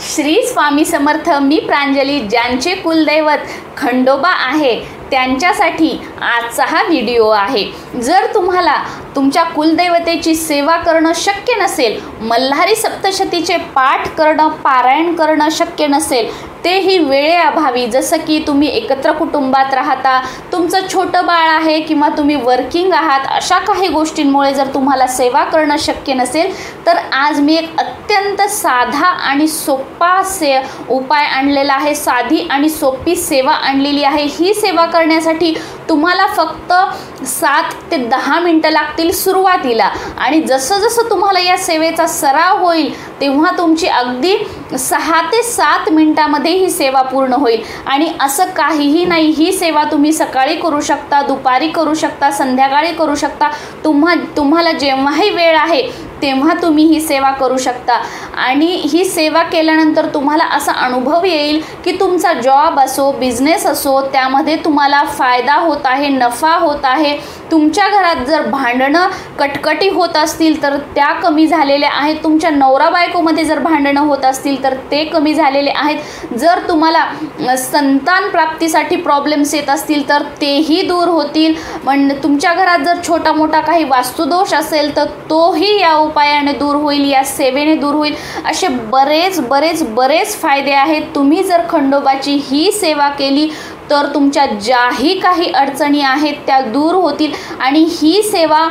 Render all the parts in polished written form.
श्री स्वामी समर्थ. मी प्रांजली. ज्यांचे कुलदैवत खंडोबा आहे त्यांच्यासाठी आजचा हा व्हिडिओ आहे. जर तुम्हाला तुमच्या कुलदैवतेची सेवा करणं शक्य नसेल, मल्हारी सप्तशतीचे पाठ करणं, पारायण करणं शक्य नसेल, तेही वेळेअभावी, जसं की तुम्ही एकत्र कुटुंबात राहता, तुमचं छोटं बाळ आहे किंवा तुम्ही वर्किंग आहात, अशा काही गोष्टींमुळे जर तुम्हाला सेवा करणं शक्य नसेल, तर आज मी एक अत्यंत साधा आणि सोपा उपाय आणलेला आहे. साधी आणि सोपी सेवा आणलेली आहे. ही सेवा करण्यासाठी तुम्हाला फक्त 7 ते 10 मिनटं लागतील सुरुवातीला, आणि जसं जसं तुम्हाला या सेवेचा सराव होईल तेव्हा तुमची अगदी 6 ते 7 मिनटामध्ये ही सेवा पूर्ण होईल. आणि असं काहीही नाही, ही सेवा तुम्ही सकाळी करू शकता, दुपारी करू शकता, संध्याकाळी करू शकता. तुम्हाला जेव्हाही वेळ आहे तेव्हा तुम्ही ही सेवा करू शकता. आणि ही सेवा केल्यानंतर तुम्हाला असा अनुभव येईल की तुमचा जॉब असो, बिझनेस असो, त्यामध्ये तुम्हाला फायदा होत आहे, नफा होत आहे. तुमच्या घरात जर भांडणं कटकटी होत असतील तर त्या कमी झालेल्या आहेत. तुमच्या नवरा बायकोमध्ये जर भांडणं होत असतील तर ते कमी झालेले आहेत. जर तुम्हाला संतान प्राप्तीसाठी प्रॉब्लेम्स येत असतील तर तेही दूर होतील. तुमच्या घरात जर छोटा मोठा काही वास्तुदोष असेल तर तोही या उपायाने दूर होईल, या सेवेने दूर होईल. असे बरेच फायदे आहेत. तुम्ही जर खंडोबाची ही सेवा केली तर तुमच्या ज्याही काही अडचणी आहेत त्या दूर होतील. आणि ही सेवा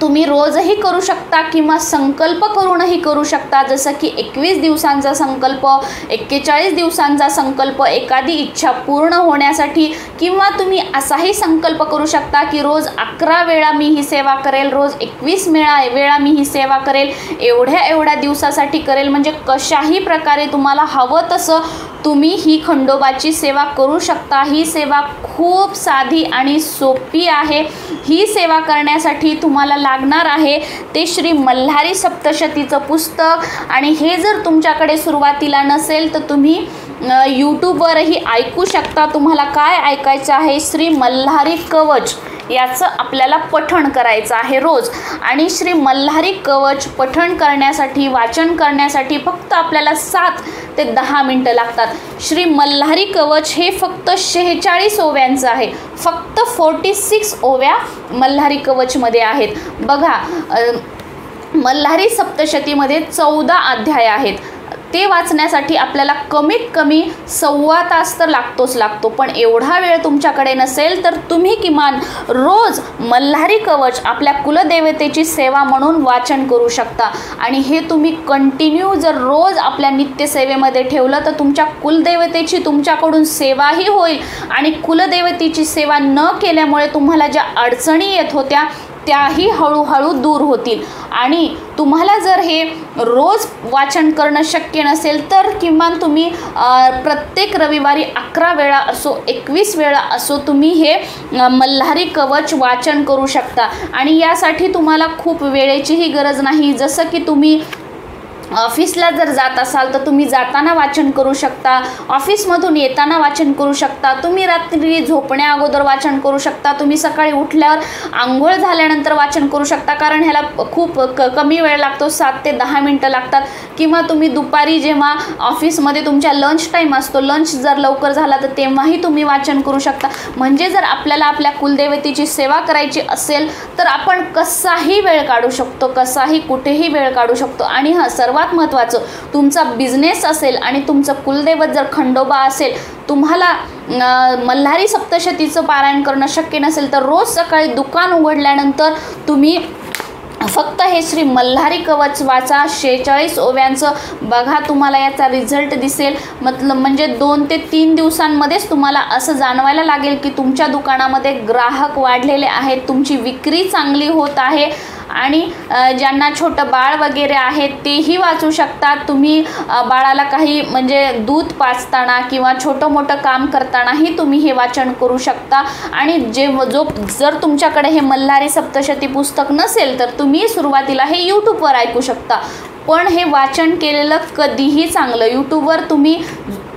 तुम्ही रोजही करू शकता किंवा संकल्प करूनही करू शकता. जसं की 21 दिवसांचा संकल्प, 41 दिवसांचा संकल्प, एखादी इच्छा पूर्ण होण्यासाठी. किंवा तुम्ही असाही संकल्प करू शकता की रोज 11 वेळा मी ही सेवा करेल, रोज 21 वेळा मी ही सेवा करेल, एवढ्या दिवसासाठी करेल. म्हणजे कशाही प्रकारे तुम्हाला हवं तसं तुम्ही ही खंडोबाची सेवा करू शकता. ही सेवा खूप साधी आणि सोपी आहे. ही सेवा करण्यासाठी तुम्हाला लागणार आहे ते श्री मल्हारी सप्तशतीचं पुस्तक. आणि हे जर तुमच्याकडे सुरुवातीला नसेल तर तुम्ही यूट्यूबवरही ऐकू शकता. तुम्हाला काय ऐकायचं आहे? श्री मल्हारी कवच याचं आपल्याला पठण करायचं आहे रोज. आणि श्री मल्हारी कवच पठण करण्यासाठी, वाचन करण्यासाठी फक्त आपल्याला 7 ते 10 मिनटं लागतात. श्री मल्हारी कवच हे फक्त 46 ओव्यांचं आहे. फक्त 46 ओव्या मल्हारी कवचमध्ये आहेत. बघा, मल्हारी सप्तशतीमध्ये 14 अध्याय आहेत. ते वाचण्यासाठी आपल्याला कमीत कमी 1.25 तास तर लागतो. पण एवढा वेळ तुमच्याकडे नसेल तर तुम्ही किमान रोज मल्हारी कवच आपल्या कुलदेवतेची सेवा म्हणून वाचन करू शकता. आणि हे तुम्ही कंटिन्यू जर रोज आपल्या नित्यसेवेमध्ये ठेवलं तर तुमच्या कुलदेवतेची तुमच्याकडून सेवाही होईल. आणि कुलदेवतेची सेवा न केल्यामुळे तुम्हाला ज्या अडचणी येत होत्या त्याही हळूहळू दूर होतील. आणि तुम्हाला जर हे रोज वाचन करणं शक्य नसेल तर किमान तुम्ही प्रत्येक रविवारी 11 वेळा असो, 21 वेळा असो, तुम्ही हे मल्हारी कवच वाचन करू शकता. आणि यासाठी तुम्हाला खूप वेळेचीही गरज नाही. जसं की तुम्ही ऑफिसला जर जात असाल तर तुम्ही जाताना वाचन करू शकता, ऑफिसमधून येताना वाचन करू शकता, तुम्ही रात्री झोपण्या अगोदर वाचन करू शकता, तुम्ही सकाळी उठल्यावर आंघोळ झाल्यानंतर वाचन करू शकता. कारण ह्याला खूप कमी वेळ लागतो, 7 ते 10 मिनटं लागतात. किंवा तुम्ही दुपारी जेव्हा ऑफिसमध्ये तुमच्या लंच टाईम असतो, लंच जर लवकर झाला तर तेव्हाही तुम्ही वाचन करू शकता. म्हणजे जर आपल्याला आपल्या कुलदेवतेची सेवा करायची असेल तर आपण कसाही वेळ काढू शकतो, कसाही कुठेही वेळ काढू शकतो. आणि सर्वात महत्त्वाचं, तुमचा बिझनेस असेल आणि तुमचं कुलदैवत जर खंडोबा असेल, तुम्हाला मल्हारी सप्तशतीचं पारायण करणं शक्य नसेल तर रोज सकाळी दुकान उघडल्यानंतर तुम्ही फक्त हे श्री मल्हारी कवच वाचा, 46 ओव्यांचं. बघा, तुम्हाला याचा रिझल्ट दिसेल. म्हणजे 2 ते 3 दिवसांमध्येच तुम्हाला असं जाणवायला लागेल की तुमच्या दुकानामध्ये ग्राहक वाढलेले आहेत, तुमची विक्री चांगली होत आहे. आणि ज्यांना छोटं बाळ वगैरे आहे तेही वाचू शकतात. तुम्ही बाळाला काही म्हणजे दूध पाजताना किंवा छोटं मोठं काम करतानाही तुम्ही हे वाचन करू शकता. आणि जर तुमच्याकडे हे मल्हारी सप्तशती पुस्तक नसेल तर तुम्ही सुरुवातीला हे यूट्यूबवर ऐकू शकता. पण हे वाचन केलेलं कधीही चांगलं. यूट्यूबवर तुम्ही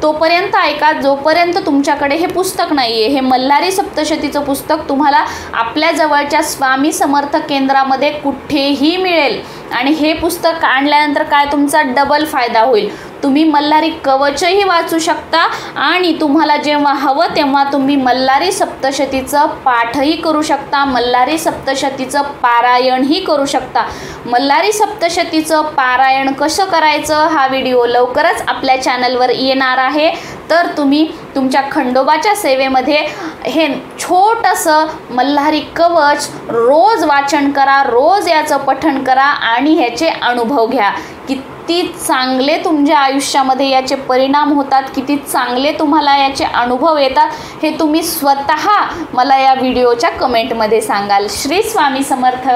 तोपर्यंत ऐका जोपर्यंत तुमच्याकडे हे पुस्तक नाही आहे. हे मल्हारी सप्तशतीचं पुस्तक तुम्हाला आपल्या जवळच्या स्वामी समर्थ केंद्रामध्ये कुठेही मिळेल. आणि हे पुस्तक आणल्यानंतर काय तुमचा डबल फायदा होईल. तुम्ही मल्हारी कवचही वाचू शकता आणि तुम्हाला जेव्हा हवं तेव्हा तुम्ही मल्हारी सप्तशतीचं पाठही करू शकता, मल्हारी सप्तशतीचं पारायणही करू शकता। मल्हारी सप्तशतीचं पारायण कसं करायचं हा व्हिडिओ लवकरच आपल्या चॅनलवर येणार आहे, तर तुम्ही तुमच्या खंडोबाच्या सेवेमध्ये हे छोटंसं मल्हारी कवच रोज वाचन करा, रोज याचं पठण करा आणि ह्याचे अनुभव घ्या। किती चांगले तुमच्या आयुष्यामध्ये याचे परिणाम होतात, किती चांगले तुम्हाला याचे अनुभव येतात हे तुम्ही स्वतः मला या व्हिडिओच्या कमेंटमध्ये सांगाल। श्री स्वामी समर्थ।